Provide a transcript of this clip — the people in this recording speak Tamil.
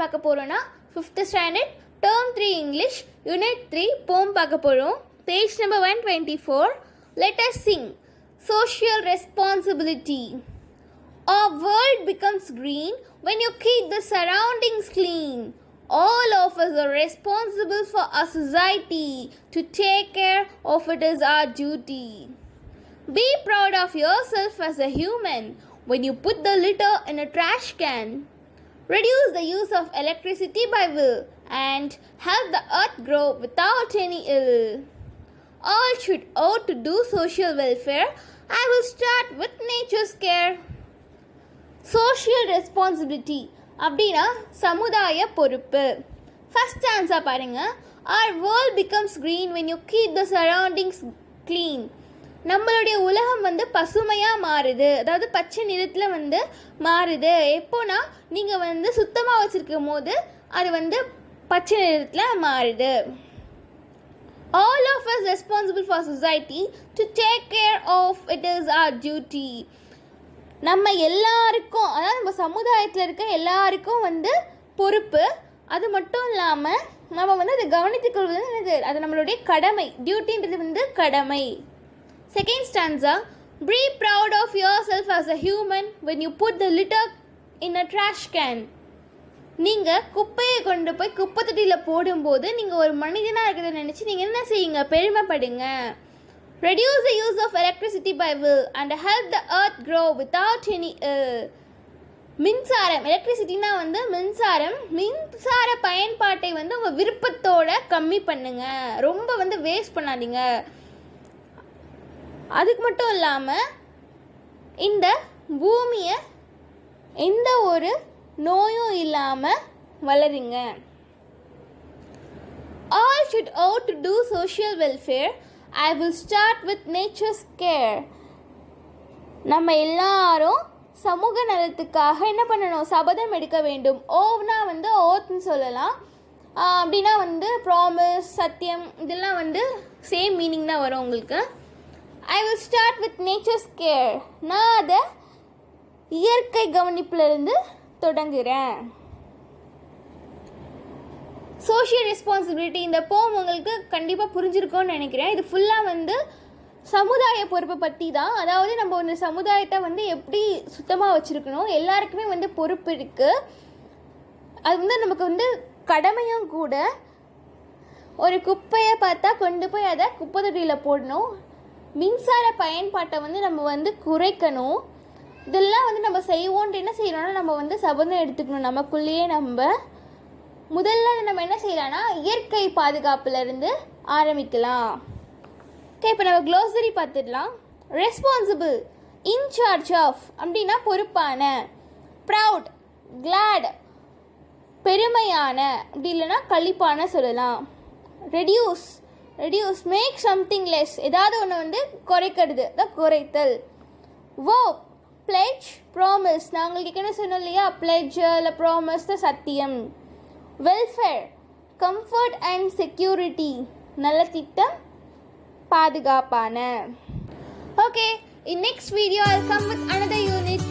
பார்க்க போகிறோன்னா 5th standard term 3 English unit 3 போம் பார்க்க போகிறோம். Page number 124. Let us sing. Social responsibility. Our world becomes green when you keep the surroundings clean. All of us are responsible for our society. To take care of it is our duty. Be proud of yourself as a human when you put the litter in a trash can. Reduce the use of electricity by will and help the earth grow without any ill. All should owe to do social welfare. I will start with nature's care. Social responsibility அப்படின்னா சமுதாய பொறுப்பு. ஃபர்ஸ்ட் ஆன்சர் பாருங்க. Our world becomes green when you keep the surroundings clean. நம்மளுடைய உலகம் பசுமையாக மாறுது, அதாவது பச்சை நிறத்தில் மாறுது. எப்போனா நீங்கள் சுத்தமாக வச்சுருக்கும் போது அது பச்சை நிறத்தில் மாறுது. All of us responsible for society. To take care of it is our duty. நம்ம எல்லாருக்கும், அதாவது நம்ம சமுதாயத்தில் இருக்க எல்லாருக்கும் பொறுப்பு. அது மட்டும் இல்லாமல் நம்ம அதை கவனித்துக்கொள்வது என்னது, அது நம்மளுடைய கடமை. டியூட்டின்றது கடமை. Second stanza. Be proud of yourself as a human when you put the litter in a trash can. நீங்கள் குப்பையை கொண்டு போய் குப்பை தொட்டியில் போடும்போது நீங்கள் ஒரு மனிதனாக இருக்கிறத நினச்சி நீங்கள் என்ன செய்யுங்க, பெருமைப்படுங்க. Reduce the use of electricity by will and help the earth grow without any ill. மின்சாரம், எலக்ட்ரிசிட்டினா மின்சார பயன்பாட்டை உங்கள் விருப்பத்தோட கம்மி பண்ணுங்க. ரொம்ப வேஸ்ட் பண்ணாதீங்க. அதுக்கு மட்டும் இல்லாமல் இந்த பூமியை எந்த ஒரு நோயும் இல்லாமல் வளருங்க. All should owe to do social welfare. I will start with nature's care. நம்ம எல்லாரும் சமூக நலத்துக்காக என்ன பண்ணணும், சபதம் எடுக்க வேண்டும். ஓவ்னா ஓத்னு சொல்லலாம். அப்படின்னா ப்ராமிஸ், சத்தியம், இதெல்லாம் சேம் மீனிங் தான் வரும் உங்களுக்கு. I will start with nature's care. நான் அதை இயற்கை கவனிப்பிலிருந்து தொடங்குகிறேன். சோஷியல் ரெஸ்பான்சிபிலிட்டி இந்த போம் உங்களுக்கு கண்டிப்பாக புரிஞ்சிருக்கோன்னு நினைக்கிறேன். இது ஃபுல்லாக சமுதாய பொறுப்பை பற்றி தான். அதாவது நம்ம சமுதாயத்தை எப்படி சுத்தமாக வச்சுருக்கணும், எல்லாருக்குமே பொறுப்பு இருக்குது. அது நமக்கு கடமையும் கூட. ஒரு குப்பையை பார்த்தா கொண்டு போய் அதை குப்பை தொட்டியில் போடணும். மின்சார பயன்பாட்டை நம்ம குறைக்கணும். இதெல்லாம் நம்ம செய்வோன்ட்டு என்ன செய்யணும்னா நம்ம சபதம் எடுத்துக்கணும் நமக்குள்ளேயே. முதல்ல நம்ம என்ன செய்யலாம்னா இயற்கை பாதுகாப்புலேருந்து ஆரம்பிக்கலாம். ஓகே, இப்போ நம்ம க்ளோசரி பார்த்துடலாம். ரெஸ்பான்சிபிள், இன்சார்ஜ் ஆஃப் அப்படின்னா பொறுப்பான. ப்ரவுட், கிளாட் பெருமையான, அப்படி இல்லைன்னா களிப்பான சொல்லலாம். ரெடியூஸ் மேக் சம்திங் லெஸ், ஏதாவது ஒன்று குறைக்கிறது, அதான் குறைத்தல். வோப், பிளெட்ஜ், ப்ராமிஸ், நாங்கள் என்ன சொன்னோம் இல்லையா, பிளெட்ஜ் இல்லை ப்ராமிஸ் தான் சத்தியம். வெல்ஃபேர், கம்ஃபர்ட் அண்ட் செக்யூரிட்டி, நல்ல திட்டம், பாதுகாப்பான. Okay, in next video I'll come with another unit.